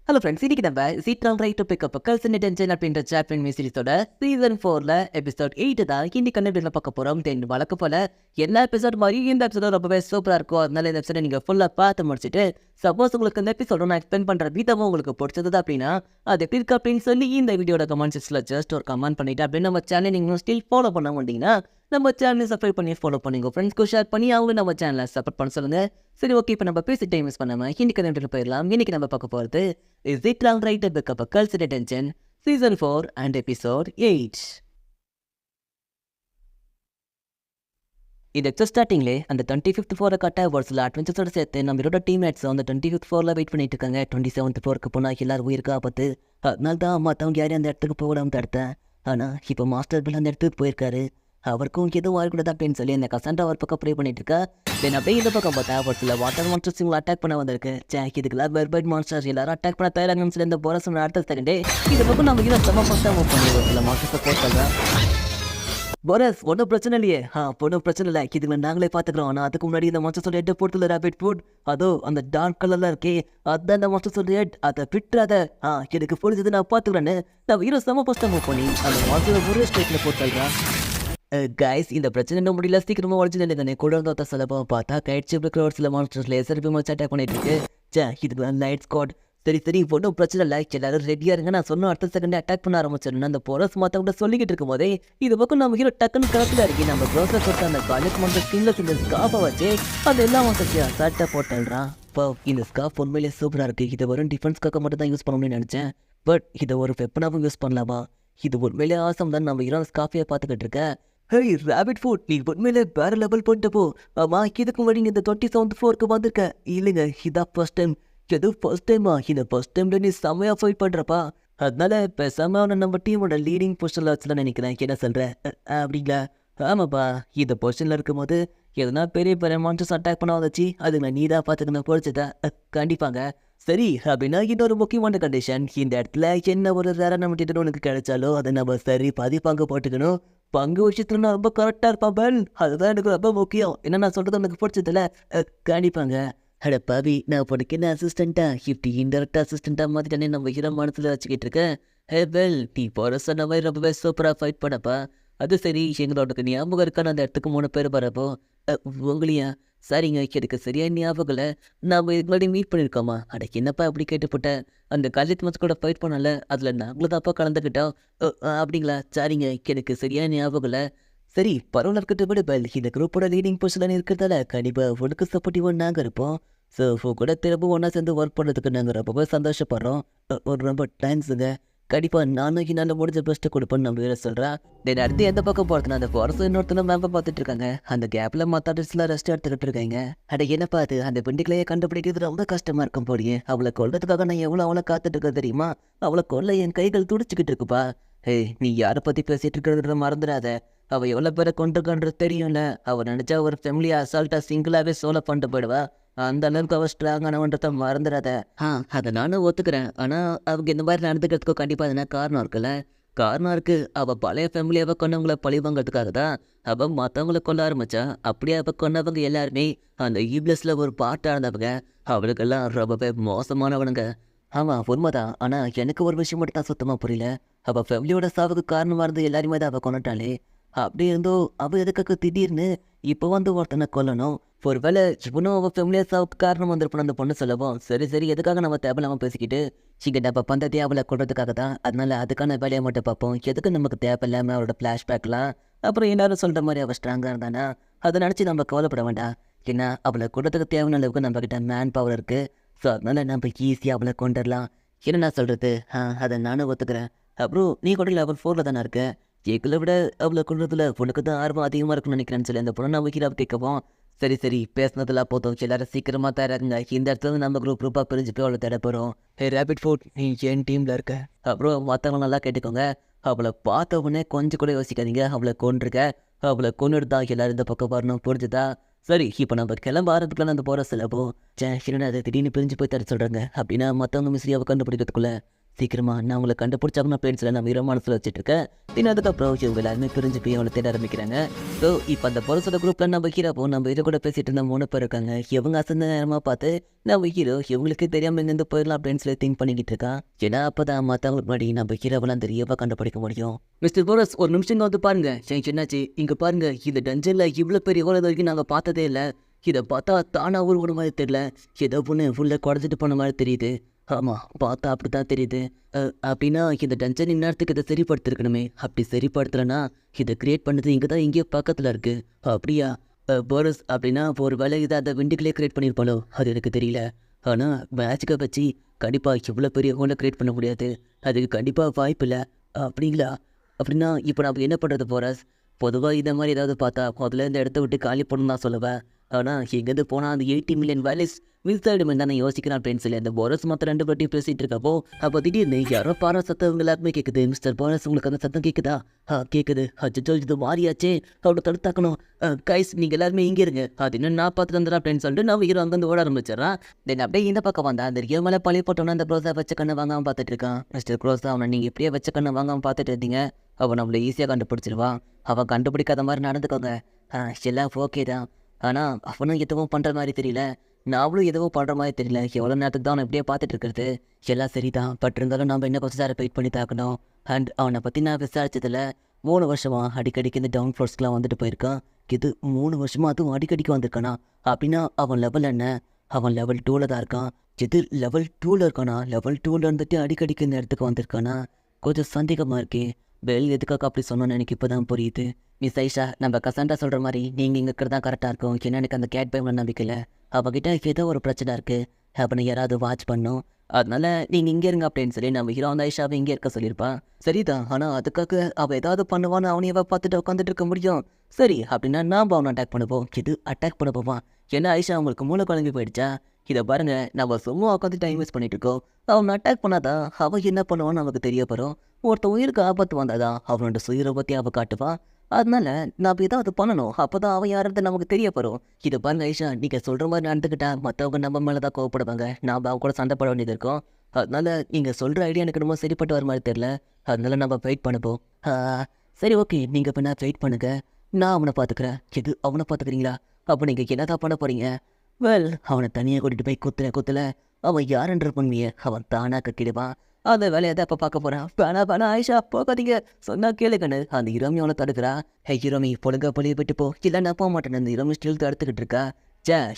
Hello friends, இன்னைக்கு நம்ம strong right to pick up girls in tension அப்படின்ற chapter சீரிஸோட சீசன் 4ல எபிசோட் 8 தான் இன்னைக்கு கண்டிப்பாக பார்க்க போகிறோம். தென் வழக்கு போல எல்லா எபிசோட் மாதிரி இந்த எபிசோட ரொம்பவே சூப்பராக இருக்கும். அதனால இந்த எபிசோட நீங்கள் ஃபுல்லாக பார்த்து முடிச்சுட்டு சப்போஸ் உங்களுக்கு இந்த எபிசோட நான் எக்ஸ்பிளைன் பண்ணுற விதமும் உங்களுக்கு பிடிச்சது அப்படின்னா அது எப்படி இருக்கு அப்படின்னு சொல்லி இந்த வீடியோட கமெண்ட் செக்ஷனில் ஜஸ்ட் ஒரு கமெண்ட் பண்ணிட்டு அப்படின்னு நம்ம சேனல் நீங்கள் ஸ்டில் ஃபாலோ பண்ண மாட்டீங்கன்னா நம்ம சேனலை சப்ஸ்கிரைப் பண்ணி ஃபாலோ பண்ணிங்க, ஃப்ரெண்ட்ஸ்க்கு ஷேர் பண்ணி அவங்களும் நம்ம சேனலை சப்போர்ட் பண்ண சொல்லுங்கள். சரி, ஓகே, இப்போ நம்ம பேசி டைம் மிஸ் பண்ணாமல் இன்னைக்கு கண்டிப்பாக போயிடலாம். இன்னைக்கு நம்ம பார்க்க போகிறது Is It Wrong Right to Pick Up a Girl's Attention Season 4 and Episode 8. இந்த எக்ஸோ ஸ்டார்டிங்லே அந்த 25th ஃப்ளோரை கட்ட ஒரு சில அட்வென்ச்சர்ஸோட சேர்த்து நம்மளோட டீம்மேட்ஸ் அந்த 25th ஃப்ளோரில் வெயிட் பண்ணிட்டு இருக்காங்க. 27th ஃப்ளோருக்கு போனால் எல்லாரும் உயிருக்கு ஆபத்து. அதனால தான் மற்றவங்க யாரையும் அந்த இடத்துக்கு போகலாம்னு தடுத்தேன். ஆனால் இப்போ மாஸ்டர் பில் அந்த இடத்துக்கு போயிருக்காரு. அவருக்கும் எதுவும் ஆகக்கூடாது அப்படின்னு சொல்லி அந்த கசாண்டா ஒரு பக்கம் ப்ரே பண்ணிட்டு இருக்கா. தென் அப்படியே இந்த பக்கம் பார்த்தா ஒரு சில வாட்டர் மான்ஸ்டர்ஸ் இவங்களை அட்டாக் பண்ண வந்திருக்கு. இதுக்கெல்லாம் வெர்பைட் மான்ஸ்டர்ஸ் எல்லாரும் அட்டாக் பண்ண தயாராங்கன்னு சொல்லி இந்த போரஸ் அடுத்த செகண்டே இந்த பக்கம் நம்ம இதை செம்ம ஃபஸ்ட்டாக மூவ் பண்ணி ஒரு சில மாஸ்டர்ஸை போட் பண்ணுறேன். போரஸ், ஒன்றும் பிரச்சனை இல்லையே. ஒன்றும் பிரச்சனை இல்லை, இதுங்களை நாங்களே பார்த்துக்கிறோம். ஆனால் அதுக்கு முன்னாடி இந்த மாஸ்டர்ஸோட ஹெட்டை போட்டு ரேபிட் ஃபுட் அதோ அந்த டார்க் கலர்லாம் இருக்கே அதுதான் அந்த மாஸ்டர்ஸோட ஹெட். அதை விட்டுறாத. எனக்கு புரிஞ்சது, நான் பார்த்துக்கிறேன்னு நான் ஹீரோ செம்ம ஃபஸ்ட்டாக மூவ் பண்ணி அந்த மாஸ்டரை ஒரு ஸ்ட்ரைட்டில் போட்டு தள்ளுறான். கைஸ், இந்த பிரச்சனை என்ன முடியல, சீக்கிரமா உடச்சு தானே கூட வந்து சிலப்பா பார்த்தா கைட்சி இருக்கிற ஒரு சில மான்ஸ்டர்ஸ் லேசர் பீம் வச்சு அட்டாக் பண்ணிட்டு இருக்கு. இதுக்கு லைட் ஸ்குவாட். சரி ஒன்றும் பிரச்சனை இல்லை, எல்லாரும் ரெடியாக இருங்க. நான் சொன்ன அடுத்த செகண்டே அட்டாக் பண்ண ஆரம்பிச்சிருந்தேன். அந்த போரஸ் மற்றவங்க சொல்லிக்கிட்டு இருக்கும் போதே இது பக்கம் நம்ம ஹீரோ டக்குன்னு கலத்தில் இருக்கி நம்ம ப்ரோசர் கொடுத்த அந்த காலேஜ் மாஸ்டர் ஸ்கின்ல இந்த ஸ்காஃபை வச்சு அந்த எல்லா மாஸ்டர்ஸையும் அசால்ட்டாக போட்டுறான். இப்போ இந்த ஸ்காஃப் உண்மையிலே சூப்பராக இருக்குது. இதை வரும் டிஃபென்ஸ்க்காக மட்டும் தான் யூஸ் பண்ணணும்னு நினச்சேன். பட் இதை ஒரு வெப்பனாகவும் யூஸ் பண்ணலாமா? இது உண்மையிலே ஆசம் தான். நம்ம ஹீரோ ஸ்காஃபையை பார்த்துக்கிட்டு இருக்கேன். ஹே ரேபிட் ஃபுட், நீ உண்மையிலே வேற லெவல் போயிட்டு போ. இதுக்கு முன்னாடி இந்த 27th ஃப்ளோருக்கு வந்திருக்க இல்லைங்க, இதான் ஃபர்ஸ்ட் டைம். எது ஃபர்ஸ்ட் டைமா? இந்த ஃபர்ஸ்ட் டைம்ல நீ செம்மையா ஃபைட் பண்றப்பா. அதனால பேசாம நம்ம டீமோட லீடிங் பொசிஷன்ல வச்சுலாம் நினைக்கிறேன். என்ன சொல்ற? அப்படிங்களா? ஆமாப்பா, இந்த பொசிஷன்ல இருக்கும்போது எதனா பெரிய பெரிய மான்ஸ்டர்ஸ் அட்டாக் பண்ண வந்துச்சு, அது நான் நீ தான் பார்த்துக்கணும். பொழிச்சதா? கண்டிப்பாங்க. சரி, அப்படின்னா இன்னொரு முக்கியமான கண்டிஷன், இந்த இடத்துல என்ன ஒரு ரேர நம்ம உனக்கு கிடைச்சாலோ அதை நம்ம சரி பாதி பங்கு போட்டுக்கணும். பங்கு விஷயத்துல நான் ரொம்ப கரெக்டாக இருப்பான் பெல். அதுதான் எனக்கு ரொம்ப முக்கியம். என்ன நான் சொல்கிறது உனக்கு பிடிச்சதில்ல? கண்டிப்பாங்க. அட பாவி, நான் உனக்கு என்ன அசிஸ்டண்ட்டா? இப்படி இன்டெரக்டாக அசிஸ்டண்ட்டாக மாதிரி நம்ம ஹீரோ மனசில் வச்சுக்கிட்டு இருக்கேன். ஹே பெல், நீ போகிற சொன்ன மாதிரி ரொம்பவே சூப்பராக ஃபைட் பண்ணப்பா. அது சரி, எங்களோட ஞாபகம் இருக்கான அந்த இடத்துக்கு 3 பேர் வரப்போ உங்களையா? சரிங்க, எனக்கு சரியா ஞாபகம் இல்லை. நாம் இதுக்கு மீட் பண்ணியிருக்கோமா? அடக்கு என்னப்பா அப்படி கேட்டுப்பட்டேன். அந்த காலேஜ் மேட்ச் கூட ஃபைட் பண்ணல, அதில் நாங்களும் தான்ப்பா கலந்துக்கிட்டோம். அப்படிங்களா? சரிங்க, எனக்கு சரியா ஞாபகம் இல்லை. சரி, பரவாயில்ல இருக்கட்டும் விட பெல். இந்த குரூப்போட லீடிங் பொசிஷன் இருக்கிறதால கண்டிப்பாக உனக்கு சப்போர்ட்டிவாக நாங்கள் இருப்போம். ஸோ கூட திரும்ப ஒன்றா சேர்ந்து ஒர்க் பண்ணுறதுக்கு நாங்கள் ரொம்பவே சந்தோஷப்படுறோம். ரொம்ப தேங்க்ஸுங்க. கண்டிப்பாக நானும் என்னால் முடிஞ்ச பெஸ்ட்டை கொடுப்பேன்னு நம்ம வேறு சொல்கிறேன். தென் அடுத்து எந்த பக்கம் போகிறதுனா அந்த ஃபாரஸ்ட் இன்னொருத்தன மேப்பை பார்த்துட்டு இருக்காங்க. அந்த கேப்பில் மற்ற ஆர்டிஸ்ட்லாம் ரெஸ்ட் எடுத்துக்கிட்டு இருக்காங்க. அட என்னப்பா அது, அந்த பெண்டுக்களையே கண்டுபிடிக்கிறது ரொம்ப கஷ்டமாக இருக்கும் போடியே. அவளை கொல்றதுக்காக நான் எவ்வளோ அவளை காத்துட்டு இருக்க தெரியுமா? அவளை கொல்ல என் கைகள் துடிச்சிக்கிட்டு இருக்குப்பா. நீ யாரை பற்றி பேசிகிட்டு இருக்கிறத மறந்துடாத. அவள் எவ்வளோ பேரை கொண்டிருக்கான்றது தெரியும்ல. அவள் நினச்சா ஒரு ஃபேமிலியாக அசால்ட்டாக சிங்கிளாகவே சோலை பண்ணிட்டு போயிடுவா. அந்த அளவுக்கு அவள் ஸ்ட்ராங்கானவன்றத மறந்துடாத. அதை நானும் ஒத்துக்கிறேன். ஆனால் அவங்க இந்த மாதிரி நடந்துக்கிறதுக்கும் கண்டிப்பாக எதனா காரணம் இருக்குல்ல? காரணம் இருக்குது. அவள் பழைய ஃபேமிலியாவை கொண்டவங்கள பழி வாங்கிறதுக்காக தான் அவள் மற்றவங்கள கொல்ல ஆரம்பித்தா. அப்படியே அவள் கொண்டவங்க எல்லாருமே அந்த ஈப்ளஸில் ஒரு பாட்டாக இருந்தவங்க. அவளுக்கெல்லாம் ரொம்பவே மோசமானவனுங்க. ஆமாம், உண்மைதான். ஆனால் எனக்கு ஒரு விஷயம் மட்டும் தான் சுத்தமாக புரியல. அவள் ஃபேமிலியோட சாவுக்கு காரணமாக இருந்து எல்லாருமே தான் அவள் கொண்டுட்டாளே. அப்படி இருந்தோ அவள் எதுக்காக திடீர்னு இப்போ வந்து ஒருத்தனை கொல்லணும்? ஒரு வேளை இவனும் அவள் ஃபேமிலியாக சாவுக்கு காரணம் வந்திருப்போம் அந்த பொண்ணு சொல்லவும். சரி எதுக்காக நம்ம தேவையில்லாமல் பேசிக்கிட்டு நம்ம பந்தத்தை அவளை கொள்றதுக்காக தான். அதனால அதுக்கான வேலையை மட்டும் பார்ப்போம். எதுக்கு நமக்கு தேவையில்லாமல் அவளோட ஃப்ளாஷ்பேக்லாம். அப்புறம் எல்லாரும் சொல்கிற மாதிரி அவள் ஸ்ட்ராங்காக இருந்தானா அதை நினச்சி நம்ம கவலைப்பட வேண்டாம். ஏன்னா அவளை கொள்றதுக்கு தேவையான அளவுக்கு நம்மக்கிட்ட மேன் பவர் இருக்குது. ஸோ அதனால நம்ம ஈஸியாக அவளை கொண்டுடலாம். என்ன நான் சொல்கிறது? அதை நானும் ஒத்துக்கிறேன். அப்புறம் நீ கூட லெவல் 4ல் தானே இருக்க. ஜேக்கில் விட அவளை கொள்றதுல உனக்கு தான் ஆர்வம் அதிகமாக இருக்குன்னு நினைக்கிறேன்னு சொல்லி அந்த பொண்ணை நம்ம ஹீரோவை கேட்கவும். சரி பேசினதெல்லாம் போதும், எல்லாரும் சீக்கிரமாக தயாராகுங்க. இந்த இடத்துல நம்ம குரூப்பாக பிரிஞ்சு போய் அவளை தேட போகிறோம். ரேபிட் ஃபுட், நீ என் டீமில் இருக்க. அப்புறம் மற்றவங்க நல்லா கேட்டுக்கோங்க. அவளை பார்த்த உடனே கொஞ்சம் கூட யோசிக்காதீங்க. அவளை கொண்டிருக்க. அவளை கொண்டுடுதா எல்லாரும் இந்த பக்கம் வரணும், புரிஞ்சுதா? சரி, இப்போ நம்ம கிளம்ப ஆரம்பிக்கலாம். அந்த போகிற சிலப்போ என்னடா அதை திடீர்னு பிரிஞ்சு போய் தர சொல்கிறாங்க அப்படின்னா மற்றவங்க மிஸ்ரியாவை கண்டுபிடிக்கிறதுக்குள்ள சீக்கிரமா நான் உங்களை கண்டுபிடிச்சாங்க ஃப்ரெண்ட்ஸில் நான் வீர மனசில் வச்சுட்டு இருக்கேன். தின அதுக்கப்புறம் இவங்க எல்லாருமே பிரிஞ்சு போய் அவங்களை தேட ஆரம்பிக்கிறாங்க. ஸோ இப்போ அந்த பொருசோட குரூப்பில் நம்ம ஹீரோப்போ நம்ம இதை கூட பேசிட்டு இருந்த 3 பேர் இருக்காங்க. இவங்க அசந்த நேரமாக பார்த்து நம்ம ஹீரோ இவங்களுக்கு தெரியாமல் இங்கேருந்து போயிடலாம் அப்படின்னு சொல்லி திங்க் பண்ணிக்கிட்டு இருக்கான். ஏன்னா அப்போ தான் மற்றவங்களுக்கு முன்னாடி நம்ம ஹீரோவெல்லாம் தெரியவா கண்டுபிடிக்க முடியும். மிஸ்டர் போரஸ் ஒரு நிமிஷம் வந்து பாருங்க. என்னாச்சு இங்கே பாருங்க, இந்த டஞ்சனில் இவ்வளோ பெரிய ஹோல் வரைக்கும் நாங்கள் பார்த்ததே இல்லை. இதை பார்த்தா தானா ஒரு மாதிரி தெரியல, ஏதோ பொண்ணு ஃபுல்லாக குறைஞ்சிட்டு போன மாதிரி தெரியுது. ஆமாம் பார்த்தா அப்படி தான் தெரியுது. அப்படின்னா இந்த டஞ்சன் இந்நேரத்துக்கு இதை சரிப்படுத்திருக்கணுமே. அப்படி சரிப்படுத்தலைன்னா இதை கிரியேட் பண்ணது இங்கே தான் இங்கேயோ பக்கத்தில் இருக்குது. அப்படியா போரஸ், அப்படின்னா ஒரு வேலை இதை அந்த விண்டுகளே கிரியேட் பண்ணியிருப்பாளோ அது எனக்கு தெரியல. ஆனால் மேட்சுக்கை வச்சு கண்டிப்பாக இவ்வளோ பெரிய ஹோலை கிரியேட் பண்ண முடியாது. அதுக்கு கண்டிப்பாக வாய்ப்பு இல்லை. அப்படிங்களா? அப்படின்னா இப்போ நம்ம என்ன பண்ணுறது போரஸ்? பொதுவாக இந்த மாதிரி ஏதாவது பார்த்தா முதல்ல இந்த இடத்த விட்டு காலி பண்ணணும் தான் சொல்லுவேன். ஆனால் எங்கேருந்து போனால் அந்த 80 மில்லியன் வேல்யூஸ் மிஸ் ஆகிடுமே தான் யோசிக்கிறான் ஃப்ரெண்ட்ஸில். இந்த போரஸ் மற்ற 2 பேர்ட்டையும் பேசிகிட்டு இருக்கப்போ அப்போ திடீர்னு யாரோ பாரா சத்தம் எல்லாருமே கேட்குது. மிஸ்டர் போரஸ் உங்களுக்கு அந்த சத்தம் கேட்குதா? கேட்குது. அச்சோ இது மாறியாச்சே, அவனை தடுத்தாக்கணும். கைஸ் நீங்கள் எல்லாருமே இங்கே இருங்க, அது இன்னும் நான் பார்த்துட்டு வந்துடா அப்படின்னு சொல்லிட்டு நான் ஹீரோ அங்கேருந்து ஓட ஆரம்பிச்சிடறான். தென் அப்படியே இந்த பக்கம் வந்தா அந்த ரியோ மேலே பழைய போட்டோன்னா அந்த க்ரோஸாக வச்ச கண்ணை வாங்காமல் பார்த்துட்டு இருக்கான். மிஸ்டர் க்ரோஸா, அவனை நீங்கள் இப்படியே வச்ச கண்ணை வாங்காமல் பார்த்துட்டு இருந்தீங்க, அவன் நம்மளை ஈஸியாக கண்டுபிடிச்சிருவான். அவன் கண்டுபிடிக்காத மாதிரி நடந்துக்கோங்க. எல்லாம் ஓகே தான். ஆனால் அவனும் எதுவும் பண்ணுற மாதிரி தெரியல, நாமளும் எதுவும் பண்ணுற மாதிரி தெரியல. எவ்வளோ நேரத்துக்கு தான் அவனை இப்படியே பார்த்துட்டு இருக்கிறது? எல்லாம் சரி தான், பட் இருந்தாலும் நம்ம என்ன கொஞ்சம் நேரம் வெயிட் பண்ணி தாக்கணும். அண்ட் அவனை பற்றி நான் விசாரிச்சதில் 3 வருஷமாக அடிக்கடிக்கு இந்த டவுன் ஃப்ளோர்ஸ்க்கெலாம் வந்துட்டு போயிருக்கான். இது 3 வருஷமாக அதுவும் அடிக்கடிக்கு வந்திருக்கானா? அப்படின்னா அவன் லெவல் என்ன? அவன் லெவல் 2ல் தான் இருக்கான். எது லெவல் 2ல் இருக்கானா? லெவல் 2ல் இருந்துட்டு அடிக்கடிக்கு இந்த இடத்துக்கு வந்திருக்கானா? கொஞ்சம் சந்தேகமாக இருக்கே. பெல் எதுக்காக அப்படி சொன்னோன்னு எனக்கு இப்போ தான் புரியுது. மிஸ் ஐஷா, நம்ம கசாண்டா சொல்கிற மாதிரி நீங்கள் இங்கே இருக்கிறது தான் கரெக்டாக இருக்கும். ஏன்னா எனக்கு அந்த கேட் பை நம்பிக்கை இல்லை. அவகிட்ட ஏதோ ஒரு பிரச்சனை இருக்குது, அப்போ யாராவது வாட்ச் பண்ணும். அதனால நீங்கள் இங்கே இருங்க அப்படின்னு சொல்லி நம்ம ஹீரோ அந்த ஐஷாவை இங்கே இருக்க சொல்லியிருப்பான். சரிதான், ஆனால் அதுக்காக அவள் ஏதாவது பண்ணுவான்னு அவனையவ பார்த்துட்டு உட்காந்துட்டு இருக்க முடியும். சரி அப்படின்னா நாம் அவனை அட்டாக் பண்ணுவோம். இது அட்டாக் பண்ண போவான். ஏன்னா ஐஷா அவங்களுக்கு மூளை குழம்பி போயிடுச்சா? இதை பாருங்க, நம்ம சும்மா உட்காந்து டைம் வேஸ்ட் பண்ணிட்டு இருக்கோம். அவனை அட்டாக் பண்ணாதான் அவன் என்ன பண்ணுவான்னு நமக்கு தெரிய போகிறோம். ஒருத்த உயிருக்கு ஆபத்து வந்தாதான் அவனோட சுயரை பற்றி அவள் காட்டுவான். அதனால நாம் ஏதாவது பண்ணணும், அப்போ தான் அவன் யாருன்னு நமக்கு தெரிய போகிறோம். இதை பாருங்க ஐஷா, நீங்கள் சொல்கிற மாதிரி நடந்துக்கிட்டா மற்றவங்க நம்ம மேலே தான் கோவப்படுவாங்க. நாம் அவ கூட சண்டை போட வேண்டியது இருக்கும். அதனால நீங்கள் சொல்கிற ஐடியா எனக்கு ரொம்ப சரிப்பட்டு வர மாதிரி தெரியல. அதனால நம்ம வெயிட் பண்ணுவோம். சரி ஓகே, நீங்கள் இப்போ நான் வெயிட் பண்ணுங்க, நான் அவனை பார்த்துக்கிறேன். எது அவனை பார்த்துக்கிறீங்களா? அப்போ நீங்கள் என்ன தான் பண்ண போகிறீங்க? வெல், அவனை தனியாக கூட்டிகிட்டு போய் குத்துல அவன் யாருன்ற பொண்மையை அவன் தானாக கட்டிடுவான். அந்த வேலையை தான் இப்போ பார்க்க போகிறான். வேணா ஆயிஷா போகாதீங்க, சொன்னா கேளுக்கண்ணு. அந்த ஹீரோமி அவனை தடுக்கிறா. ஹீரோமி பொழுங்க பொழிய விட்டு போ, இல்லை நான் போக மாட்டேன். அந்த ஹீரோமி ஸ்டில் தடுத்துக்கிட்டு இருக்கா.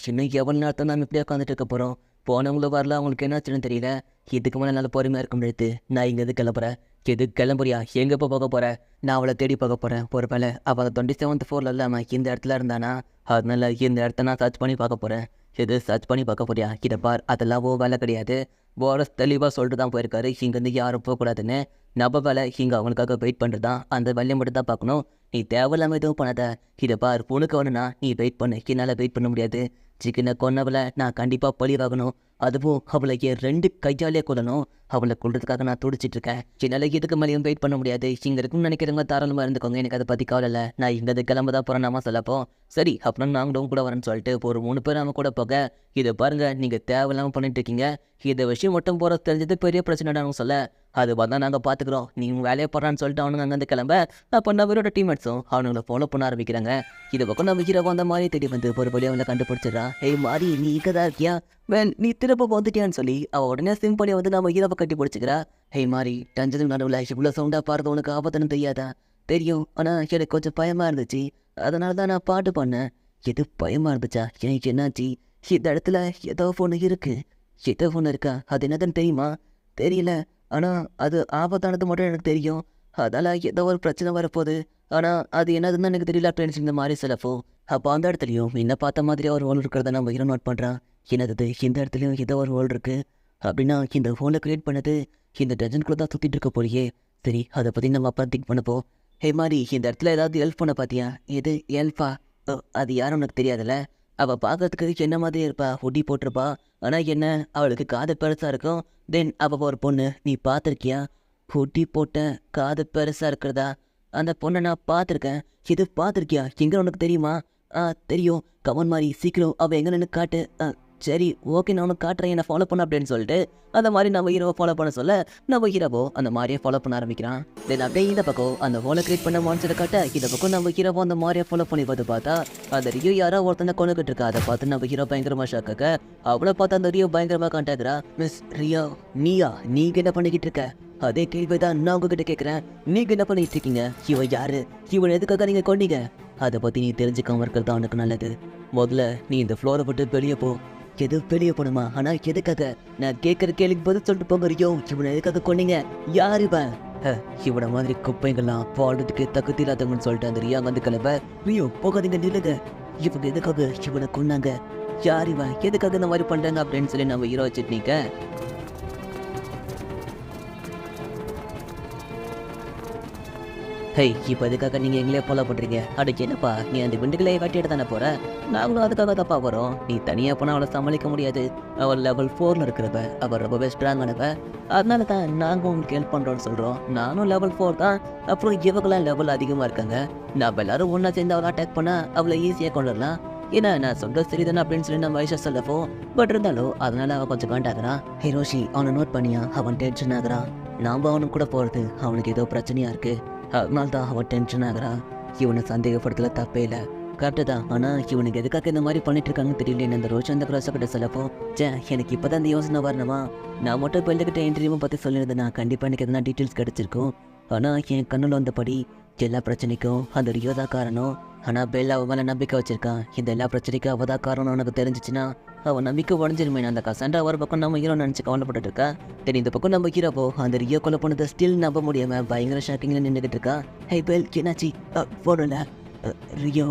இன்னும் எவ்வளோ நேரத்தை நம்ம இப்படியே உட்காந்துட்டு இருக்க போகிறோம்? போனவங்களும் வரல, அவங்களுக்கு என்னாச்சுன்னு தெரியல. இதுக்கு மேலே நல்ல பொறுமையாக இருக்க முடியாது. நான் இங்கே எது கிளம்புறேன்? எது கிளம்புறியா? எங்கே போக போகிறேன்? நான் அவளை தேடி போக போகிறேன். ஒரு வேலை அவள் 27th floor இல்லாமல் இந்த இடத்துல இருந்தானா, அதனால இந்த இடத்த நான் சர்ச் பண்ணி பார்க்க போகிறேன். எது சர்ச் பண்ணி பார்க்க போறியா? இதை பார், அதெல்லாம் வேலை கிடையாது. போரஸ் தெளிவாக சொல்லிட்டு தான் போயிருக்காரு, இங்கேருந்து யாரும் போகக்கூடாதுன்னு. நம்ம வேலை இங்கே அவனுக்காக வெயிட் பண்ணுறது தான். அந்த வேலையை மட்டும் தான் பார்க்கணும். நீ தேவையில்லாமல் எதுவும் பண்ணாத. இதை பார், உனக்கு வேணும்னா நீ வெயிட் பண்ணு, என்னால் வெயிட் பண்ண முடியாது. சிக்கனை கொன்னவளை நான் கண்டிப்பாக பழிவாகணும். அதுவும் அவளை 2 கையாலே கொல்லணும். அவளை கொள்றதுக்காக நான் துடிச்சிட்டு இருக்கேன். என்னால் இதுக்கு மேலேயும் வெயிட் பண்ண முடியாது. இங்கே இருக்குன்னு நினைக்கிறவங்க தாராளமாக இருந்துக்கோங்க, எனக்கு அதை பற்றி கவலை இல்லை. நான் இங்கே கிளம்ப தான் போகிறேன் நாம சொல்லப்போ. சரி அப்புறம் நாங்களும் கூட வரேன்னு சொல்லிட்டு ஒரு 3 பேர் அவன் கூட போக, இதை பாருங்கள் நீங்கள் தேவையில்லாமல் பண்ணிட்டு இருக்கீங்க. இந்த விஷயம் மட்டும் போகிற தெரிஞ்சது பெரிய பிரச்சனைடானு சொல்ல, அது வந்தால் நாங்கள் பார்த்துக்குறோம், நீங்கள் வேலையை போடுறான்னு சொல்லிட்டு அவனுங்க அங்கேருந்து கிளம்ப. அப்போ நம்மளோட டீம்மேட்ஸும் அவனுங்களை ஃபாலோ பண்ண ஆரம்பிக்கிறாங்க. இதை பக்கம் நம்ம ஹீரோ அந்த மாதிரி தேடி வந்து ஒரு வழி அவனை கண்டுபிடிச்சிடறான். மாறி நீ இங்கே தான் இருக்கியா? நீ திரும்ப வந்துட்டியான்னு சொல்லி அவள் உடனே சிம்பிளி வந்து நம்ம ஹீரோவை கட்டி பிடிச்சிக்கிறா. மாறி டஞ்சனுக்கு நடுவில் இவ்வளோ சவுண்டாக பாடுறது உனக்கு ஆபத்துன்னு தெரியாதா? தெரியும், ஆனால் எனக்கு கொஞ்சம் பயமாக இருந்துச்சு, அதனால தான் நான் பாட்டு பண்ணேன். எது பயமாக இருந்துச்சா? எனக்கு என்னாச்சு? இந்த இடத்துல ஏதோ ஒன்று இருக்குது. ஏதோ ஒன்று இருக்கா? அது என்னதுன்னு தெரியுமா? தெரியல, ஆனால் அது ஆபத்தானது மட்டும் எனக்கு தெரியும். அதனால் ஏதோ ஒரு பிரச்சனை வரப்போகுது, ஆனால் அது என்னதுன்னு எனக்கு தெரியல ஃப்ரெண்ட்ஸ். இந்த மாதிரி சிலப்போ அப்போ அந்த இடத்துலையும் என்ன பார்த்த மாதிரி ஒரு ஹோல் இருக்கிறத நம்ம ஹீரோ நோட் பண்ணுறான். என்னது இந்த இடத்துலையும் ஏதோ ஒரு ஹோல் இருக்குது? அப்படின்னா இந்த ஹோலை க்ரியேட் பண்ணது இந்த டஜனுக்குள்ளே தான் சுற்றிட்டு இருக்க போறியே. சரி, அதை பற்றி நம்ம அப்புறம் திங்க் பண்ணப்போ. மாதிரி இந்த இடத்துல ஏதாவது ஹெல்ப் பண்ண பார்த்தியா? எது ஹெல்ப்பா? அது யாரும் உனக்கு தெரியாதுல்ல. அவள் பார்க்கறதுக்கு என்ன மாதிரி இருப்பா, ஹுடி போட்டிருப்பா. ஆனால் என்ன, அவளுக்கு காது பெருசாக இருக்கும். தென் அவள் ஒரு பொண்ணு, நீ பார்த்துருக்கியா? ஹுடி போட்ட காது பெருசாக இருக்கிறதா? அந்த பொண்ணை நான் பார்த்துருக்கேன். இது பார்த்துருக்கியா? எங்கே உனக்கு தெரியுமா? தெரியும். கவன் மாதிரி சீக்கிரம் அவள் எங்கே நின்று காட்டு. சரி ஓகே நான் உனக்கு காட்டுறேன் என்ன ஃபாலோ பண்ண அப்படின்னு சொல்லிட்டு அந்த மாதிரி நம்ம ஹீரோவை ஃபாலோ பண்ண சொல்ல நம்ம ஹீரோவோ அந்த மாதிரியே ஃபாலோ பண்ண ஆரம்பிக்கிறான். தென் அப்படியே இந்த பக்கம் அந்த ஹோலை கிரியேட் பண்ண மான்ஸ்டரை காட்ட இந்த பக்கம் நம்ம ஹீரோவோ அந்த மாதிரியே ஃபாலோ பண்ணி பார்த்து பார்த்தா அந்த ரியோ யாரோ ஒருத்தனை கொண்டுகிட்டு இருக்கா. அதை பார்த்து நம்ம ஹீரோ பயங்கரமா ஷாக்காக்க அவளை பார்த்து அந்த ரியோ பயங்கரமா காண்டாக்குறா. மிஸ் ரியோ நீயா நீங்க என்ன பண்ணிக்கிட்டு இருக்க? அதே கேள்விதான் நான் உங்ககிட்ட கேட்குறேன், நீங்க என்ன பண்ணிட்டு இருக்கீங்க? இவன் யாரு? இவன் எதுக்காக நீங்க கொண்டீங்க? அதை பத்தி நீ தெரிஞ்சுக்காம இருக்கிறது தான் உனக்கு நல்லது. முதல்ல நீ இந்த ஃப்ளோரை விட்டு வெளியே போ. எது வெளியே போகணுமா? ஆனா எதுக்காக? நான் கேட்குற கேள்விக்கு பதில் சொல்லிட்டு போங்க ரியோ. இவனை எதுக்காக கொண்டீங்க? யார் இவன்? இவனை மாதிரி குப்பைங்கள்லாம் பாடுறதுக்கு தகுதி இல்லாதவங்கன்னு சொல்லிட்டு அந்த ரியா வந்து கிளம்ப. ரியோ போகாதீங்க நில்லுங்க. இவங்க எதுக்காக இவனை கொண்டாங்க? யார் இவன்? எதுக்காக இந்த மாதிரி பண்றாங்க அப்படின்னு சொல்லி நம்ம ஹீரோ வச்சுட்டு நீங்க ஹே இப்போ அதுக்காக நீங்கள் எங்களே ஃபாலோ பண்ணுறீங்க? அடிச்சு என்னப்பா நீ அந்த விண்டுகளை வேட்டையிட தானே போகிற? நாங்களும் அதுக்காக தப்பா வரோம். நீ தனியாக போனால் அவளை சமாளிக்க முடியாது. அவள் லெவல் 4 இருக்கிறவ, அவள் ரொம்பவே ஸ்ட்ராங்கானவ. அதனால தான் நாங்கள் உங்களுக்கு ஹெல்ப் பண்ணுறோன்னு சொல்கிறோம். நானும் லெவல் 4 தான். அப்புறம் இவங்களாம் லெவல் அதிகமாக இருக்காங்க. நம்ம எல்லாரும் ஒன்றா சேர்ந்து அவளை அட்டாக் பண்ணால் அவளை ஈஸியாக கொண்டுடலாம். ஏன்னா நான் சொல்கிறது சரிதானே அப்படின்னு சொல்லி நம்ம வயசா சொல்லப்போ பட் இருந்தாலும் அதனால அவன் கொஞ்சம் காண்டாகிறான். ஹிரோஷி அவனை நோட் பண்ணியா? அவன் டென்ஷன் ஆகுறான். நாம் அவனுக்கு கூட போகிறது அவனுக்கு ஏதோ பிரச்சனையாக இருக்குது. அதனால தான் அவன் டென்ஷன் ஆகிறா. இவனை சந்தேகப்படுத்தல தப்பே இல்லை, கரெக்டு தான். ஆனால் இவனுக்கு எதுக்காக இந்த மாதிரி பண்ணிட்டு இருக்காங்கன்னு தெரியல. இந்த ரோஷன் அந்த கிராஸை கிட்ட சொல்லப்போ எனக்கு இப்போ தான் இந்த யோசனை வரணுமா? நான் மட்டும் பெல்லுக்கிட்ட இன்டர்வியூ பற்றி சொல்லியிருந்தேன், நான் கண்டிப்பாக எனக்கு எதனா டீட்டெயில்ஸ் கிடச்சிருக்கும். ஆனால் என் கண்ணில் வந்தபடி எல்லா பிரச்சனைக்கும் அந்த ரியோ தான் காரணம். ஆனால் பெல் அவன் மேலே நம்பிக்கை வச்சிருக்கான். இந்த எல்லா பிரச்சனைக்கும் அவள் தான் காரணம் உனக்கு தெரிஞ்சிச்சுன்னா அவன் நம்பிக்கை உடஞ்சிருமே. அந்த கசாண்டா ஒரு பக்கம் நம்ம ஹீரோ நினச்சி கவலைப்பட்டு இருக்கா. தெரிய இந்த பக்கம் நம்ம ஹீரோவோ அந்த ரியோ கொலை பண்ணதை ஸ்டில் நம்ப முடியாமல் பயங்கர ஷாக்கிங்கில் நின்றுக்கிட்டு இருக்கா. ஹே பெல் என்னாச்சு? போடல ரியோ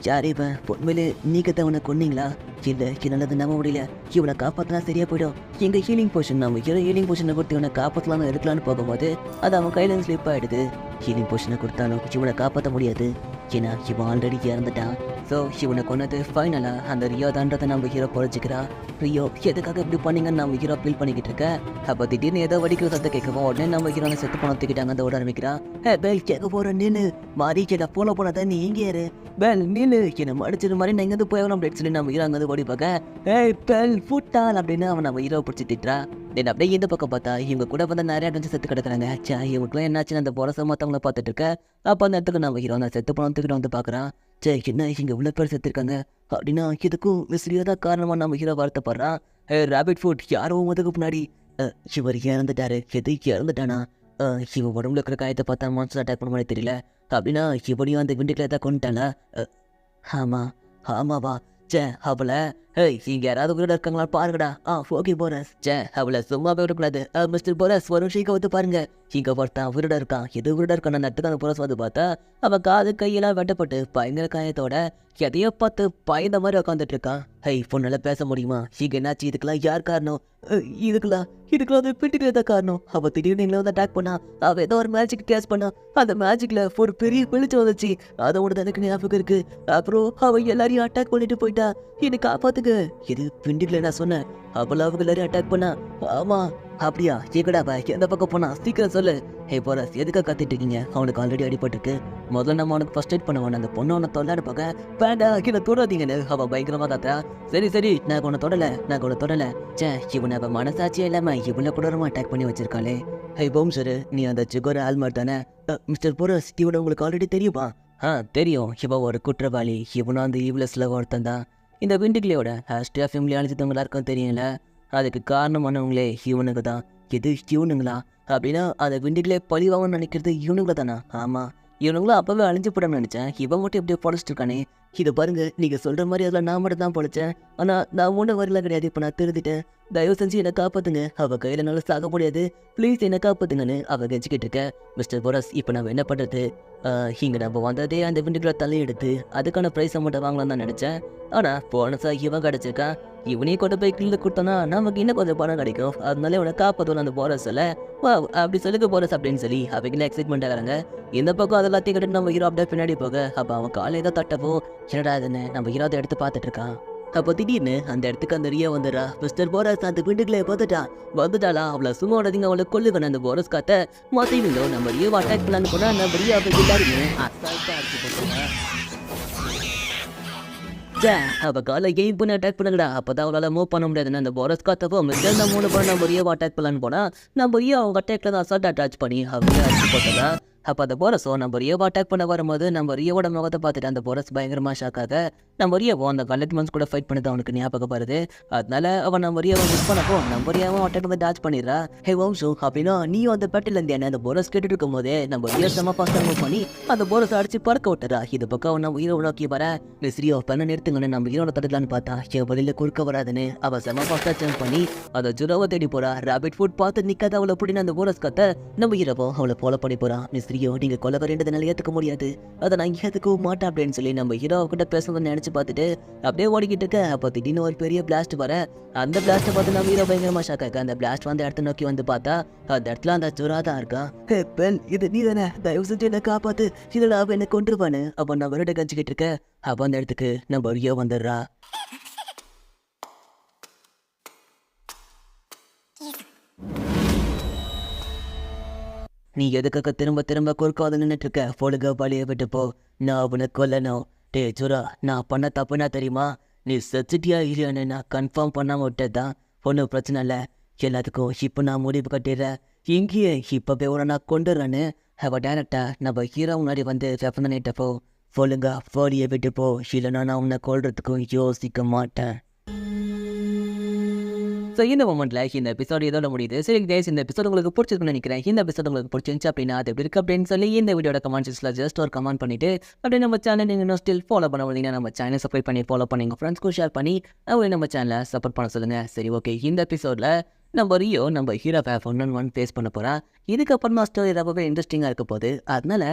யார் இவன்? உண்மையிலே நீங்க தான் அவனை கொன்னீங்களா? இல்லை என்னால் அதை நம்ப முடியல. இவனை காப்பாற்றினா சரியா போயிடும். எங்கள் ஹீலிங் போர்ஷன் நம்ம ஹீரோ ஹீலிங் போர்ஷனை கொடுத்து இவனை காப்பாற்றலான்னு எடுக்கலான்னு போகும்போது அது அவன் கையில ஸ்லிப் ஆகிடுது. ஹீலிங் போர்ஷனை கொடுத்தாலும் இவனை காப்பாற்ற முடியாது. ஏன்னா இவன் ஆல்ரெடி இறந்துட்டான். ஸோ இவனை கொண்டது ஃபைனலாக அந்த ரியோ தான்றதை நம்ம ஹீரோ பொழைச்சிக்கிறா. ரியோ எதுக்காக இப்படி பண்ணீங்கன்னு நம்ம ஹீரோ ஃபீல் பண்ணிக்கிட்டு இருக்க. அப்போ திடீர்னு ஏதோ வடிக்கிற சத்த கேட்கவும் உடனே நம்ம ஹீரோனை செத்து பணம் தூக்கிட்டாங்க. அந்த ஓட ஆரம்பிக்கிறா. பெல் கேட்க போகிற நின்று மாறி கேட்ட போல போனதான் நீ எங்கே ஏறு பெல் நின்று என்னை மடிச்சிரு மாதிரி நான் இங்கேருந்து போயணும் அப்படின்னு சொல்லி நம்ம ஹீரோ அங்கேருந்து ஓடி பார்க்க பெல் ஃபுட்டால் அப்படின்னு அவன் நம்ம ஹீரோ பிடிச்சி திட்டுறா. தென் அப்படியே இந்த பக்கம் பார்த்தா இவங்க கூட வந்து நிறைய அடைஞ்சு செத்து கிடக்குறாங்க. இவங்களுக்குலாம் என்னாச்சுன்னு அந்த போரச மற்றவங்கள பார்த்துட்டு இருக்க. அப்போ அந்த இடத்துக்கு நம்ம ஹீரோ நான் செத்து பணம் தூக்கிட்டு வந்து பார்க்குறான். என்ன இங்கே இவ்வளோ பேர் செத்துருக்காங்க அப்படின்னா இதுக்கும் மிஸ்ரியா தான் காரணமாக நம்ம ஹீரோ வருத்தப்படுறான். ராபிட் ஃபுட் யாரோ அதுக்கு முன்னாடி இவர் இறந்துட்டாரு. எது இறந்துட்டானா? இவன் உடம்புல இருக்கிற காயத்தை பார்த்தா மான்ஸ்டர் அட்டாக் பண்ண மாதிரி தெரியல. அப்படின்னா இவனையும் அந்த விண்டுக்களை தான் கொண்டுட்டானா? ஆமாவா? அவளை இங்க யாராவது உயிரோட இருக்காங்களா பாருங்கடா. Okay porous. அவளை சும்மாவே விடக்கூடாது. மிஸ்டர் போரஸ் ஒரு நிமிஷம் இங்க வந்து பாருங்க. இங்க ஒருத்தான் உயிரோட இருக்கான். எது உயிரோட இருக்கான் நட்டுக்கு அந்த போரஸ் வந்து பார்த்தா அவன் காது கையெல்லாம் வெட்டப்பட்டு பயங்கர காயத்தோட எதையோ பார்த்து பயந்த மாதிரி உட்காந்துட்டு இருக்கான். பொண்ணால பேச முடியுமா? இங்க என்னாச்சு? இதுக்கெல்லாம் யார் காரணம்? இதுக்கெல்லாம் அது பிடிக்கிற தான் காரணம். அவ திடீர்னு எங்களை வந்து அட்டாக் பண்ணா. அவ ஏதோ ஒரு மேஜிக் கேஸ் பண்ணா. அந்த மேஜிக்ல ஒரு பெரிய வெளிச்சம் வந்துச்சு. அதோட எனக்கு ஞாபகம் இருக்கு. அப்புறம் அவ எல்லாரையும் அட்டாக் பண்ணிட்டு போயிட்டா. என்னை காப்பாத்துங்க. இது பிண்டில நான் சொன்னேன். அவள அவங்க எல்லாரையும் அட்டாக் பண்ணா. ஆமா அப்படியா? எங்கடாப்பா எந்த பக்கம் போனா? சீக்கிரம் சொல்லு. போரஸ் எதுக்காக கத்திட்டு இருக்கீங்க? அவனுக்கு ஆல்ரெடி அடிபட்டுருக்கு. முதல்ல நம்ம அவனுக்கு ஃபர்ஸ்ட் எய்ட் பண்ணுவான். அந்த பொண்ணு அவனை தொல்லாடு பார்க்க வேண்டாம் என்ன தொடாதீங்கன்னு அவன் பயங்கரமா காத்தா. சரி நான் உன்னை தொடல. இவனை அவன் மனசாட்சியே இல்லாம இவனை கூட அட்டாக் பண்ணி வச்சிருக்காளே. போம் சார் நீ அந்த சிகோர ஆல்மார் தானே? மிஸ்டர் போரஸ் இவனை உங்களுக்கு ஆல்ரெடி தெரியுமா? தெரியும். இவன் ஒரு குற்றவாளி. இவனும் அந்த ஈவ்லஸ்ல ஒருத்தன் தான். இந்த விண்டுகிளியோட ஹாஸ்டியா ஃபேமிலி அழிச்சவங்களா இருக்கும் தெரியல. அதுக்கு காரணமானவங்களே இவனுக்கு தான். எது இவனுங்களா? அப்படின்னா அந்த விண்டுகளே பழிவாங்கன்னு நினைக்கிறது இவனுங்கள தானா? ஆமாம் இவனுங்களும் அப்போவே அழிஞ்சு போடான்னு நினச்சேன். இவன் மட்டும் எப்படியோ பொழைச்சிட்டு இருக்கானே. இதை பாருங்க நீங்கள் சொல்கிற மாதிரி அதில் நான் மட்டும் தான் பொழைச்சேன். ஆனால் நான் ஒன்றும் வரல கிடையாது. இப்போ நான் திருந்திட்டேன். தயவு செஞ்சு என்னை காப்பாற்றுங்க. அவள் கையில் என்னால் சாக முடியாது. ப்ளீஸ் என்னை காப்பாற்றுங்கன்னு அவள் கெஞ்சிக்கிட்டு இருக்கேன். மிஸ்டர் போரஸ் இப்போ நம்ம என்ன பண்ணுறது? இங்கே நம்ம வந்ததே அந்த விண்டுகளை தலையெடுத்து அதுக்கான ப்ரைஸ் அமௌண்ட்டை வாங்கலாம் தான் நினச்சேன். ஆனால் போனஸாக இவன் கிடச்சிருக்கா. இவனையும் கொண்டு போய் கீழே கொடுத்தோன்னா நமக்கு இன்னும் கொஞ்சம் பணம் கிடைக்கும். அதனால இவனை காப்பாற்றணும் அந்த போரஸில். வா அப்படி சொல்லுங்க போரஸ் அப்படின்னு சொல்லி அவங்க எக்ஸைட்மெண்ட் ஆகிறாங்க. இந்த பக்கம் அதெல்லாத்தையும் கட்டு நம்ம ஹீரோ அப்படியே பின்னாடி போக அப்போ அவன் காலை ஏதோ தட்டப்போ என்னடா இதுன்னு நம்ம ஹீரோ அதை எடுத்து பார்த்துட்டு இருக்கான். அப்போ திடீர்னு அந்த இடத்துக்கு அந்த ரியா வந்துடுறா. மிஸ்டர் போரஸ் அந்த வீட்டுக்குள்ளே வந்துட்டாளா? அவளை சும்மா விடாதீங்க, அவளை கொல்லுவேன். அந்த போரஸ் காத்த மாத்திங்களோ நம்ம ரியாவை அட்டாக் பண்ணலான்னு போனால் நம்ம ரியாவை எல்லாருமே அசால்ட்டாக அடிச்சு போட்டாங்க. அவள் காலை கெயின் பண்ணி அட்டாக் பண்ணுங்கடா. அப்போ தான் அவளால் மூவ் பண்ண முடியாதுன்னு அந்த போரஸ் காத்தப்போ மிச்சம் இந்த 3 பேர் நம்ம ரியோவை அட்டாக் பண்ணலான்னு போனால் நம்ம ரியோ அவங்க அட்டாக்ல தான் அசால்ட் அட்டாச் பண்ணி அப்படியே அடிச்சு போட்டதா. அப்போ அந்த போரஸோ நம்ம ரியோவை அட்டாக் பண்ண வரும்போது நம்ம ரியோவோட முகத்தை பார்த்துட்டு அந்த போரஸ் பயங்கரமாக ஷாக்காக நம்ம ரியோவோ அந்த கலெக்ட்மெண்ட்ஸ் கூட ஃபைட் பண்ணது அவனுக்கு ஞாபகம் வருது. அதனால அவன் நம்ம ரியோவை மிஸ் பண்ணப்போ நம்ம ரியோவும் அட்டாக் வந்து டாச் பண்ணிடுறா. ஹே வம்சு அப்படின்னா நீயும் அந்த பேட்டில் இருந்து என்ன அந்த போரஸ் கேட்டுட்டு இருக்கும் போதே நம்ம ரியோ செம்ம ஃபாஸ்ட்டாக மூவ் பண்ணி அந்த போரஸை அடிச்சு பறக்க விட்டுறா. இது பக்கம் நம்ம ஹீரோ நோக்கி வர மிஸ் ரியோ பண்ண நிறுத்துங்கன்னு நம்ம ஹீரோட தடுக்கலான்னு பார்த்தா என் வழியில் குறுக்க வராதுன்னு அவள் செம்ம ஃபாஸ்ட்டாக ஜம்ப் பண்ணி அதை ஜுரோவை தேடி போறா. ராபிட் ஃபுட் பார்த்து நிற்காத அவளை பிடின்னு அந்த போரஸ் கத்த நம்ம ஹீரோவோ அவளை ஃபாலோ பண்ணி போறான். மிஸ் ரியோ நீங்கள் கொலவரேன்றதுனால ஏற்றுக்க முடியாது, அதை நான் ஏற்றுக்கவும் மாட்டேன் அப்படின்னு சொல்லி நம்ம ஹீரோ கிட்ட பேசுறதுன்னு நினச்சி பார்த்துட்டு அப்படியே ஓடிக்கிட்டு இருக்க. அப்போ திடீர்னு ஒரு பெரிய பிளாஸ்ட் வர அந்த பிளாஸ்ட்டை பார்த்து நம்ம ஹீரோ பயங்கரமா ஷாக் ஆக அந்த பிளாஸ்ட் வந்து இடத்த நோக்கி வந்து பார்த்தா அந்த இடத்துல அந்த ஜுரா தான் இருக்கான். ஹே பென், இது நீ தானே, தயவு செஞ்சு என்ன காப்பாத்து, இதில் அவன் என்ன கொண்டுருவானு அப்போ நான் விரட்ட கஞ்சிக்கிட்டு இருக்கேன். அப்போ அந்த இடத்துக்கு நம்ம ரியோ வந்துடுறா. நீ எதுக்காக திரும்ப திரும்ப குறுக்காத நின்றுட்டு இருக்க? பொழுக வழியை விட்டு போ, நான் அவனை கொல்லணும். டே ஜுரா, நான் பண்ண தப்புனா தெரியுமா? நீ செத்துட்டியா இல்லையான்னு நான் கன்ஃபார்ம் பண்ணாமல் விட்டதான். ஒன்றும் பிரச்சனை இல்லை, எல்லாத்துக்கும் இப்போ நான் முடிவு கட்டிடுறேன். இங்கேயே இப்போவே உன நான் கொண்டுறேன்னு அவள் டேரக்டா நம்ம ஹீரோ முன்னாடி வந்து ரெஃபர் பண்ணிட்டப்போ ஒழுங்கா வழியை விட்டு போ, இல்லைன்னா நான் உன்னை கொள்றதுக்கும் யோசிக்க மாட்டேன். ஸோ இந்த மொமெண்ட்டில் இந்த எபிசோடு இதோட முடியுது. சரி கைஸ், இந்த எபிசோட் உங்களுக்கு பிடிச்சிருக்குன்னு நினைக்கிறேன். இந்த எபிசோட் உங்களுக்கு பிடிச்சிருந்துச்சு அப்படின்னா அது எப்படி இருக்குது அப்படின்னு சொல்லி இந்த வீடியோட கமெண்ட் செக்ஷனில் ஜஸ்ட் ஒரு கமெண்ட் பண்ணிவிட்டு அப்படியே நம்ம சேனல் நீங்கள் இன்னும் ஸ்டில் ஃபாலோ பண்ண முடியுங்கன்னா நம்ம சேனல் சப்ஸ்கிரைப் பண்ணி ஃபாலோ பண்ணி உங்கள் ஃப்ரெண்ட்ஸ்க்கும் ஷேர் பண்ணி அவங்க நம்ம சேனலை சப்போர்ட் பண்ண சொல்லுங்கள். சரி ஓகே, இந்த எபிசோடில் நம்ம ரியோ நம்ம ஹீரோவை 1-on-1 ஃபேஸ் பண்ண போகிறா. இதுக்கப்புறமா ஸ்டோரி ரொம்பவே இன்ட்ரெஸ்டிங்காக இருக்க போகுது. அதனால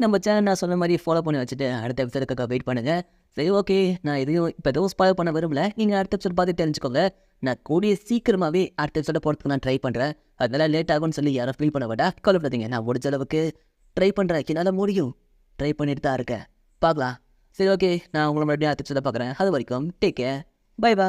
நம்ம சேனல் நான் சொன்ன மாதிரி ஃபாலோ பண்ணி வச்சுட்டு அடுத்த எபிசோடுக்காக வெயிட் பண்ணுங்கள். சரி ஓகே, நான் எதுவும் ஸ்பாயில் பண்ண விரும்பல. நீங்கள் அடுத்த எபிசோட் பார்த்து தெரிஞ்சுக்கோங்க. நான் கூடிய சீக்கிரமாகவே அடுத்த எபிசோட போகிறதுக்கு நான் ட்ரை பண்ணுறேன். அதனால லேட் ஆகும்னு சொல்லி யாரும் ஃபீல் பண்ண விட கவலைப்படாதீங்க. நான் முடிஞ்ச அளவுக்கு ட்ரை பண்ணுறேன், என்னால் முடியும், ட்ரை பண்ணிட்டு தான் இருக்கேன். பார்க்கலாம். சரி ஓகே, நான் உங்களை மறுபடியும் அடுத்த எபிசோட பார்க்குறேன். அது வரைக்கும் டேக் கேர், பை பை.